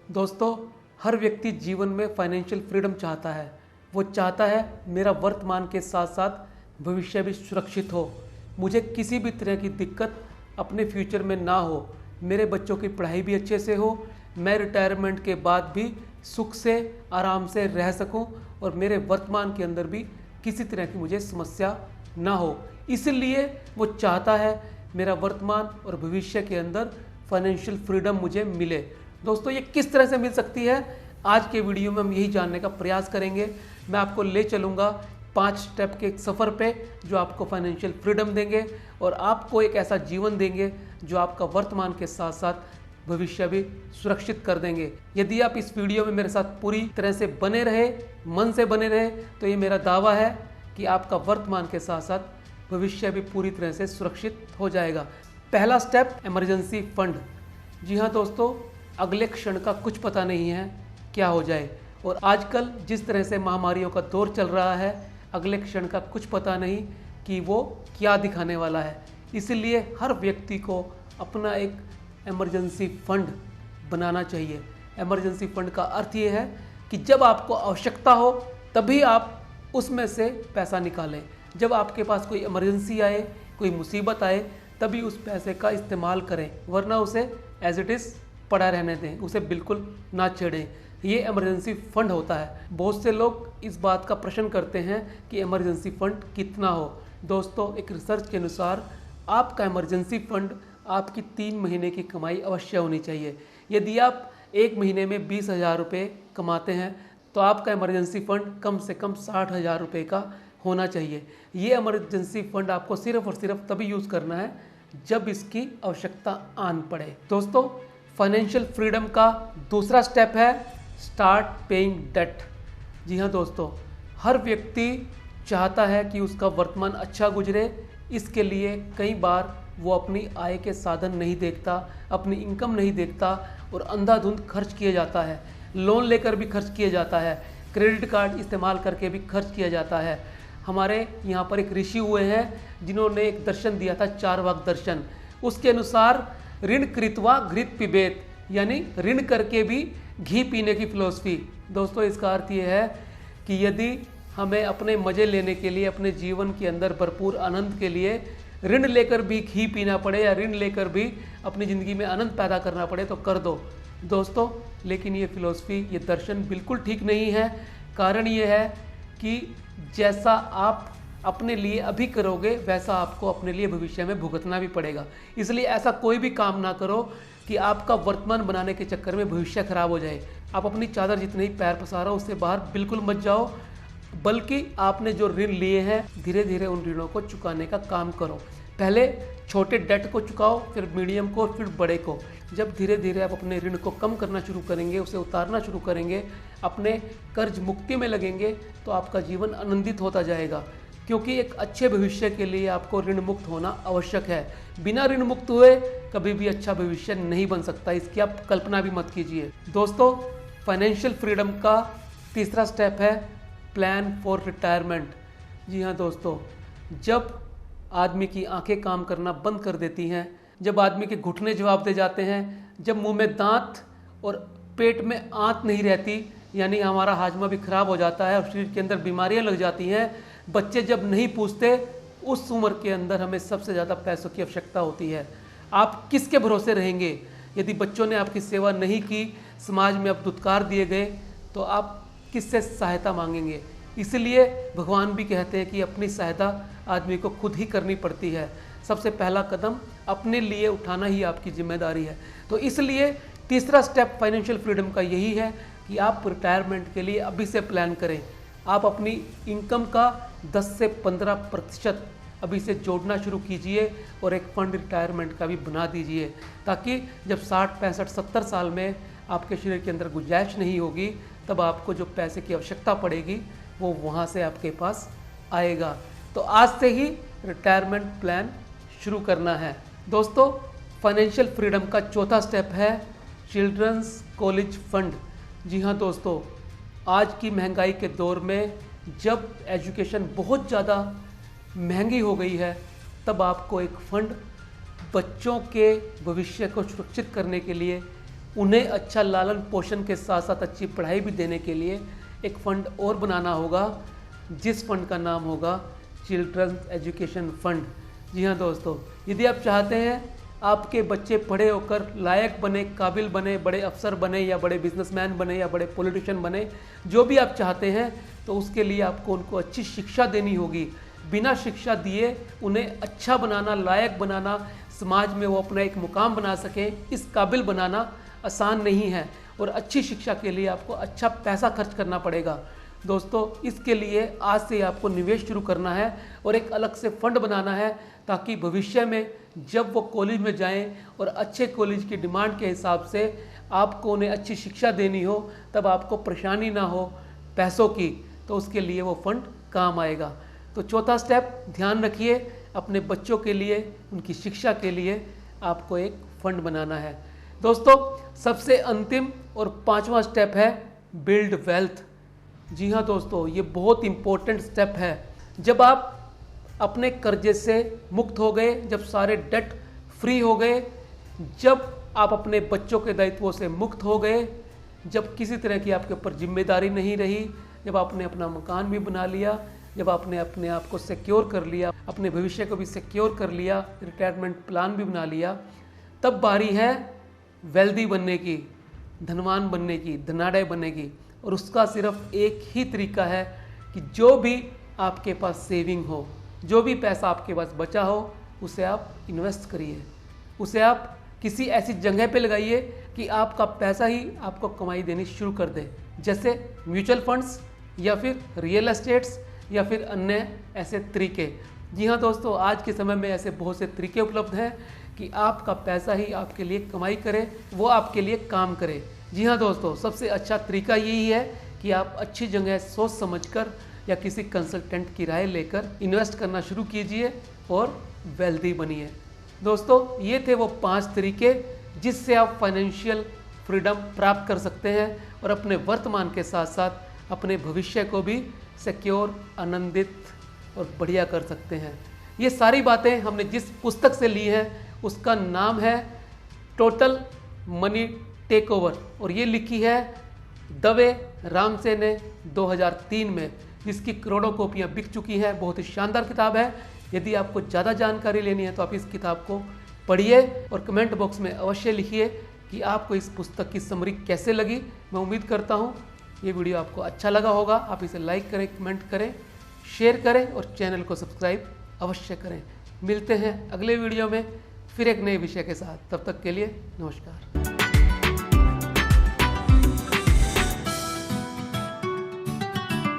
दोस्तों, हर व्यक्ति जीवन में फाइनेंशियल फ्रीडम चाहता है। वो चाहता है मेरा वर्तमान के साथ साथ भविष्य भी सुरक्षित हो, मुझे किसी भी तरह की दिक्कत अपने फ्यूचर में ना हो, मेरे बच्चों की पढ़ाई भी अच्छे से हो, मैं रिटायरमेंट के बाद भी सुख से आराम से रह सकूं और मेरे वर्तमान के अंदर भी किसी तरह की मुझे समस्या ना हो। इसलिए वो चाहता है मेरा वर्तमान और भविष्य के अंदर फाइनेंशियल फ्रीडम मुझे मिले। दोस्तों, ये किस तरह से मिल सकती है, आज के वीडियो में हम यही जानने का प्रयास करेंगे। मैं आपको ले चलूँगा 5 स्टेप के एक सफ़र पे जो आपको फाइनेंशियल फ्रीडम देंगे और आपको एक ऐसा जीवन देंगे जो आपका वर्तमान के साथ साथ भविष्य भी सुरक्षित कर देंगे। यदि आप इस वीडियो में मेरे साथ पूरी तरह से बने रहे, मन से बने रहे, तो ये मेरा दावा है कि आपका वर्तमान के साथ साथ भविष्य भी पूरी तरह से सुरक्षित हो जाएगा। पहला स्टेप, इमरजेंसी फंड। जी हाँ दोस्तों, अगले क्षण का कुछ पता नहीं है क्या हो जाए, और आजकल जिस तरह से महामारियों का दौर चल रहा है, अगले क्षण का कुछ पता नहीं कि वो क्या दिखाने वाला है। इसलिए हर व्यक्ति को अपना एक इमरजेंसी फंड बनाना चाहिए। इमरजेंसी फंड का अर्थ ये है कि जब आपको आवश्यकता हो तभी आप उसमें से पैसा निकालें। जब आपके पास कोई इमरजेंसी आए, कोई मुसीबत आए, तभी उस पैसे का इस्तेमाल करें, वरना उसे एज इट इज़ पड़ा रहने दें, उसे बिल्कुल ना छेड़ें। ये इमरजेंसी फंड होता है। बहुत से लोग इस बात का प्रश्न करते हैं कि इमरजेंसी फंड कितना हो। दोस्तों, एक रिसर्च के अनुसार आपका इमरजेंसी फंड आपकी 3 महीने की कमाई अवश्य होनी चाहिए। यदि आप 1 महीने में 20,000 रुपये कमाते हैं तो आपका इमरजेंसी फंड कम से कम 60,000 रुपये का होना चाहिए। ये इमरजेंसी फंड आपको सिर्फ और सिर्फ तभी यूज़ करना है जब इसकी आवश्यकता आन पड़े। दोस्तों, फाइनेंशियल फ्रीडम का दूसरा स्टेप है स्टार्ट पेइंग डेट। जी हाँ दोस्तों, हर व्यक्ति चाहता है कि उसका वर्तमान अच्छा गुजरे। इसके लिए कई बार वो अपनी आय के साधन नहीं देखता, अपनी इनकम नहीं देखता और अंधाधुंध खर्च किया जाता है। लोन लेकर भी खर्च किया जाता है, क्रेडिट कार्ड इस्तेमाल करके भी खर्च किया जाता है। हमारे यहाँ पर एक ऋषि हुए हैं जिन्होंने एक दर्शन दिया था, चारवाक दर्शन। उसके अनुसार ऋण कृत्वा घृत पिबेत, यानी ऋण करके भी घी पीने की फिलॉसफी। दोस्तों, इसका अर्थ ये है कि यदि हमें अपने मज़े लेने के लिए, अपने जीवन के अंदर भरपूर आनंद के लिए ऋण लेकर भी घी पीना पड़े या ऋण लेकर भी अपनी ज़िंदगी में आनंद पैदा करना पड़े तो कर दो दोस्तों। लेकिन ये फिलॉसफी, ये दर्शन बिल्कुल ठीक नहीं है। कारण ये है कि जैसा आप अपने लिए अभी करोगे वैसा आपको अपने लिए भविष्य में भुगतना भी पड़ेगा। इसलिए ऐसा कोई भी काम ना करो कि आपका वर्तमान बनाने के चक्कर में भविष्य खराब हो जाए। आप अपनी चादर जितने ही पैर पसारो उससे बाहर बिल्कुल मत जाओ, बल्कि आपने जो ऋण लिए हैं धीरे धीरे उन ऋणों को चुकाने का काम करो। पहले छोटे डेट को चुकाओ, फिर मीडियम को, फिर बड़े को। जब धीरे धीरे आप अपने ऋण को कम करना शुरू करेंगे, उसे उतारना शुरू करेंगे, अपने कर्ज मुक्ति में लगेंगे, तो आपका जीवन आनंदित होता जाएगा। क्योंकि एक अच्छे भविष्य के लिए आपको ऋण मुक्त होना आवश्यक है। बिना ऋण मुक्त हुए कभी भी अच्छा भविष्य नहीं बन सकता, इसकी आप कल्पना भी मत कीजिए। दोस्तों, फाइनेंशियल फ्रीडम का तीसरा स्टेप है प्लान फॉर रिटायरमेंट। जी हाँ दोस्तों, जब आदमी की आंखें काम करना बंद कर देती हैं, जब आदमी के घुटने जवाब दे जाते हैं, जब मुंह में दांत और पेट में आंत नहीं रहती, यानी हमारा हाजमा भी खराब हो जाता है और शरीर के अंदर बीमारियां लग जाती हैं, बच्चे जब नहीं पूछते, उस उम्र के अंदर हमें सबसे ज़्यादा पैसों की आवश्यकता होती है। आप किसके भरोसे रहेंगे? यदि बच्चों ने आपकी सेवा नहीं की, समाज में आप दुत्कार दिए गए, तो आप किससे सहायता मांगेंगे? इसलिए भगवान भी कहते हैं कि अपनी सहायता आदमी को खुद ही करनी पड़ती है। सबसे पहला कदम अपने लिए उठाना ही आपकी जिम्मेदारी है। तो इसलिए तीसरा स्टेप फाइनेंशियल फ्रीडम का यही है कि आप रिटायरमेंट के लिए अभी से प्लान करें। आप अपनी इनकम का 10 से 15% अभी से जोड़ना शुरू कीजिए और एक फंड रिटायरमेंट का भी बना दीजिए, ताकि जब 60, 65, 70 साल में आपके शरीर के अंदर गुंजाइश नहीं होगी, तब आपको जो पैसे की आवश्यकता पड़ेगी वो वहाँ से आपके पास आएगा। तो आज से ही रिटायरमेंट प्लान शुरू करना है। दोस्तों, फाइनेंशियल फ्रीडम का चौथा स्टेप है चिल्ड्रंस कॉलेज फंड। जी हाँ दोस्तों, आज की महंगाई के दौर में जब एजुकेशन बहुत ज़्यादा महंगी हो गई है, तब आपको एक फंड बच्चों के भविष्य को सुरक्षित करने के लिए उन्हें अच्छा लालन पोषण के साथ साथ अच्छी पढ़ाई भी देने के लिए एक फ़ंड और बनाना होगा, जिस फंड का नाम होगा चिल्ड्रन एजुकेशन फंड। जी हाँ दोस्तों, यदि आप चाहते हैं आपके बच्चे पढ़े होकर लायक बने, काबिल बने, बड़े अफसर बने या बड़े बिजनेसमैन बने या बड़े पॉलिटिशियन बने, जो भी आप चाहते हैं, तो उसके लिए आपको उनको अच्छी शिक्षा देनी होगी। बिना शिक्षा दिए उन्हें अच्छा बनाना, लायक बनाना, समाज में वो अपना एक मुकाम बना सकें, इस काबिल बनाना आसान नहीं है। और अच्छी शिक्षा के लिए आपको अच्छा पैसा खर्च करना पड़ेगा। दोस्तों, इसके लिए आज से आपको निवेश शुरू करना है और एक अलग से फंड बनाना है, ताकि भविष्य में जब वो कॉलेज में जाएं और अच्छे कॉलेज की डिमांड के हिसाब से आपको उन्हें अच्छी शिक्षा देनी हो, तब आपको परेशानी ना हो पैसों की, तो उसके लिए वो फंड काम आएगा। तो चौथा स्टेप ध्यान रखिए, अपने बच्चों के लिए, उनकी शिक्षा के लिए आपको एक फंड बनाना है। दोस्तों, सबसे अंतिम और पांचवा स्टेप है बिल्ड वेल्थ। जी हाँ दोस्तों, ये बहुत इंपॉर्टेंट स्टेप है। जब आप अपने कर्जे से मुक्त हो गए, जब सारे डेट फ्री हो गए, जब आप अपने बच्चों के दायित्वों से मुक्त हो गए, जब किसी तरह की आपके ऊपर जिम्मेदारी नहीं रही, जब आपने अपना मकान भी बना लिया, जब आपने अपने आप को सिक्योर कर लिया, अपने भविष्य को भी सिक्योर कर लिया, रिटायरमेंट प्लान भी बना लिया, तब बारी है वेल्दी बनने की, धनवान बनने की, धनाढ्य बनने की। और उसका सिर्फ एक ही तरीका है कि जो भी आपके पास सेविंग हो, जो भी पैसा आपके पास बचा हो, उसे आप इन्वेस्ट करिए, उसे आप किसी ऐसी जगह पे लगाइए कि आपका पैसा ही आपको कमाई देनी शुरू कर दे, जैसे म्यूचुअल फंड्स या फिर रियल एस्टेट्स या फिर अन्य ऐसे तरीके। जी हाँ दोस्तों, आज के समय में ऐसे बहुत से तरीके उपलब्ध हैं कि आपका पैसा ही आपके लिए कमाई करे, वो आपके लिए काम करे। जी हाँ दोस्तों, सबसे अच्छा तरीका यही है कि आप अच्छी जगह सोच समझकर या किसी कंसल्टेंट की राय लेकर इन्वेस्ट करना शुरू कीजिए और वेल्दी बनिए। दोस्तों, ये थे वो 5 तरीके जिससे आप फाइनेंशियल फ्रीडम प्राप्त कर सकते हैं और अपने वर्तमान के साथ साथ अपने भविष्य को भी सिक्योर, आनंदित और बढ़िया कर सकते हैं। ये सारी बातें हमने जिस पुस्तक से ली हैं उसका नाम है टोटल मनी टेकओवर, और ये लिखी है दवे रामसे ने 2003 में, जिसकी करोड़ों कॉपियाँ बिक चुकी हैं। बहुत ही शानदार किताब है। यदि आपको ज़्यादा जानकारी लेनी है तो आप इस किताब को पढ़िए और कमेंट बॉक्स में अवश्य लिखिए कि आपको इस पुस्तक की समरी कैसे लगी। मैं उम्मीद करता हूँ ये वीडियो आपको अच्छा लगा होगा। आप इसे लाइक करें, कमेंट करें, शेयर करें और चैनल को सब्सक्राइब अवश्य करें। मिलते हैं अगले वीडियो में फिर एक नए विषय के साथ। तब तक के लिए नमस्कार।